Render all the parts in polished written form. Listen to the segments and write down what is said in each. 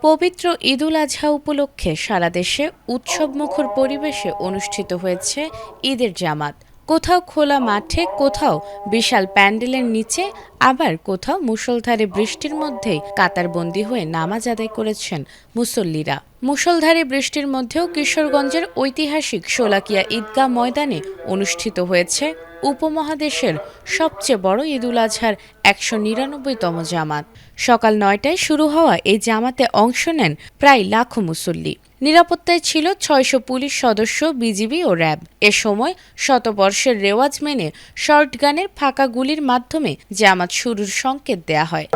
পবিত্র ঈদুল আজহা উপলক্ষে সারা দেশে উৎসবমুখর পরিবেশে অনুষ্ঠিত হয়েছে ঈদের জামাত। কোথাও খোলা মাঠে, কোথাও বিশাল প্যান্ডেলের নিচে, আবার কোথাও মুষলধারে বৃষ্টির মধ্যেই কাতারবন্দি হয়ে নামাজ আদায় করেছেন মুসল্লিরা। মুষলধারে বৃষ্টির মধ্যেও কিশোরগঞ্জের ঐতিহাসিক শোলাকিয়া ঈদগাহ ময়দানে অনুষ্ঠিত হয়েছে উপমহাদেশের সবচেয়ে বড় ঈদুল আজহার ১৯৯তম জামাত। সকাল ৯টায় শুরু হওয়া এই জামাতে অংশ নেন প্রায় লাখো মুসল্লি। নিরাপত্তায় ছিল ৬০০ পুলিশ সদস্য, বিজিবি ও র্যাব। এ সময় শতবর্ষের রেওয়াজ মেনে শর্টগানের ফাঁকা গুলির মাধ্যমে জামাত শুরুর সংকেত দেয়া হয়।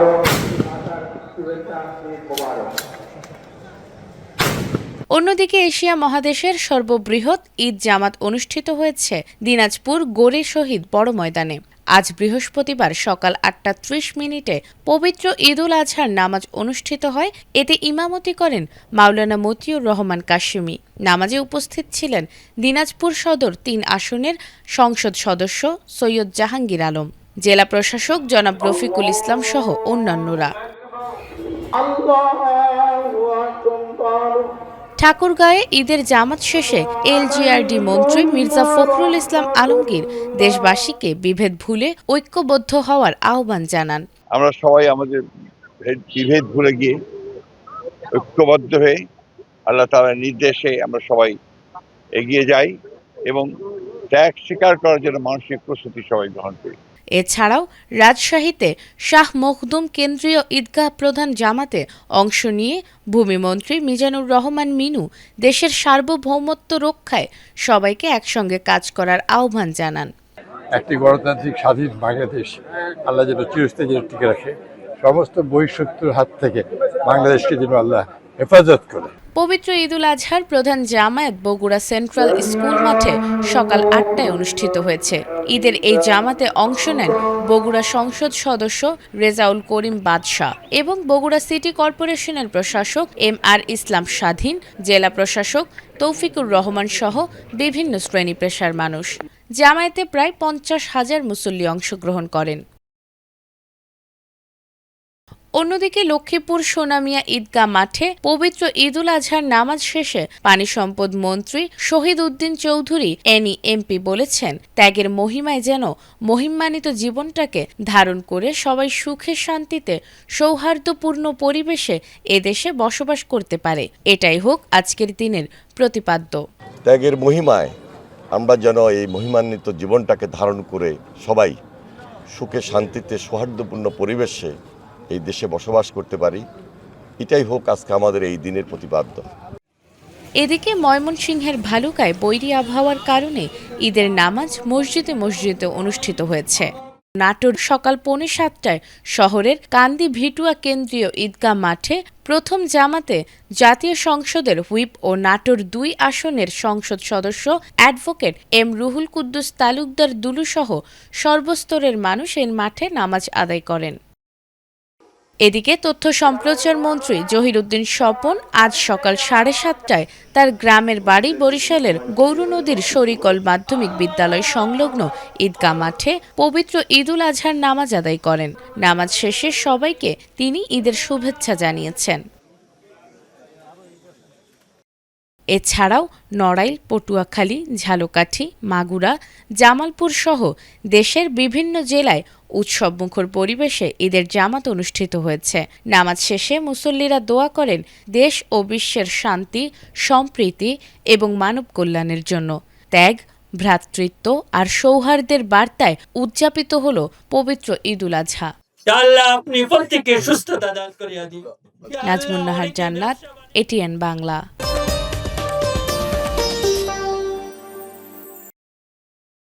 অন্যদিকে এশিয়া মহাদেশের সর্ববৃহৎ ঈদ জামাত অনুষ্ঠিত হয়েছে দিনাজপুর গোরে শহীদ বড় ময়দানে। আজ বৃহস্পতিবার সকাল ৮টা ৩০ পবিত্র ঈদুল আজহার নামাজ অনুষ্ঠিত হয়। এতে ইমামতি করেন মাওলানা মতিউর রহমান কাশেমি। নামাজে উপস্থিত ছিলেন দিনাজপুর সদর ৩ আসনের সংসদ সদস্য সৈয়দ জাহাঙ্গীর আলম, জেলা প্রশাসক জনাব রফিকুল ইসলাম সহ অন্যান্যরা। ঠাকুরগাঁয়ে ঈদের জামাত শেষে এলজিআরডি মন্ত্রী মির্জা ফখরুল ইসলাম আলমগীর দেশবাসীকে বিভেদ ভুলে ঐক্যবদ্ধ হওয়ার আহ্বান জানান। আমরা সবাই আমাদের বিভেদ ভুলে গিয়ে ঐক্যবদ্ধ হয়ে আল্লাহ তাআলার নির্দেশে আমরা সবাই এগিয়ে যাই এবং ত্যাগ স্বীকার করার জন্য মানসিক প্রস্তুতি সবাই গ্রহণ করি। এছাড়াও রাজশাহীতে শাহ মখদুম কেন্দ্রীয় ঈদগাহ প্রধান জামাতে অংশ নিয়ে ভূমিমন্ত্রী মিজানুর রহমান মিনু দেশের সার্বভৌমত্ব রক্ষায় সবাইকে একসঙ্গে কাজ করার আহ্বান জানান। একটি গণতান্ত্রিক স্বাধীন বাংলাদেশ আল্লাহ যেন চিরস্থায়ী যেন টিকে রাখে, সমস্ত বহিঃশত্রুর হাত থেকে বাংলাদেশকে যেন আল্লাহ হেফাজত করে। পবিত্র ঈদুল আজহার প্রধান জামায়াত বগুড়া সেন্ট্রাল স্কুল মাঠে সকাল ৮টায় অনুষ্ঠিত হয়েছে। ঈদের এই জামাতে অংশ নেন বগুড়া সংসদ সদস্য রেজাউল করিম বাদশাহ এবং বগুড়া সিটি কর্পোরেশনের প্রশাসক MR ইসলাম স্বাধীন, জেলা প্রশাসক তৌফিকুর রহমান সহ বিভিন্ন শ্রেণী পেশার মানুষ। জামায়াতে প্রায় ৫০,০০০ মুসল্লি অংশগ্রহণ করেন। অন্যদিকে লক্ষ্মীপুর সোনামিয়া ঈদগাহ মাঠে পবিত্র ঈদুল আজহার নামাজ শেষে পানি সম্পদ মন্ত্রী শহীদ উদ্দিন চৌধুরী MP বলেছেন, ত্যাগের মহিমায় যেন মহিমান্বিত জীবনটাকে ধারণ করে সবাই সুখে শান্তিতে সৌহার্দ্যপূর্ণ পরিবেশে এদেশে বসবাস করতে পারে। এটাই হোক আজকের দিনের প্রতিপাদ্য। ত্যাগের মহিমায় আমরা যেন এই মহিমান্বিত জীবনটাকে ধারণ করে সবাই সুখে শান্তিতে সৌহার্দ্যপূর্ণ পরিবেশে এই দেশে বসবাস করতে পারি, এটাই হোক আজকে আমাদের এই দিনের প্রতিপাদ্য। এদিকে ময়মনসিংহের ভালুকায় বৈরী আবহাওয়ার কারণে ঈদের নামাজ মসজিদে মসজিদে অনুষ্ঠিত হয়েছে। নাটোর সকাল 6:45 শহরের কান্দি ভিটুয়া কেন্দ্রীয় ঈদগাহ মাঠে প্রথম জামাতে জাতীয় সংসদের হুইপ ও নাটোর 2 আসনের সংসদ সদস্য অ্যাডভোকেট M রুহুল কুদ্দুস তালুকদার দুলু সহ সর্বস্তরের মানুষ এই মাঠে নামাজ আদায় করেন। এদিকে তথ্য সম্প্রচার মন্ত্রী জহিরুদ্দিন স্বপন আজ সকাল 7:30টায় তার গ্রামের বাড়ি বরিশালের গৌরনদীর শরীকল মাধ্যমিক বিদ্যালয় সংলগ্ন ঈদগাহ মাঠে পবিত্র ঈদুল আজহার নামাজ আদায় করেন। নামাজ শেষে সবাইকে তিনি ঈদের শুভেচ্ছা জানিয়েছেন। এছাড়াও নড়াইল, পটুয়াখালী, ঝালকাঠি, মাগুরা, জামালপুর সহ দেশের বিভিন্ন জেলায় উৎসবমুখর পরিবেশে ঈদের জামাত অনুষ্ঠিত হয়েছে। নামাজ শেষে মুসল্লিরা দোয়া করেন দেশ ও বিশ্বের শান্তি, সম্প্রীতি এবং মানব কল্যাণের জন্য। ত্যাগ, ভ্রাতৃত্ব আর সৌহার্দ্যের বার্তায় উদযাপিত হল পবিত্র ঈদুল আজহা। নাজমুন নাহার জান্নাত, ATN বাংলা।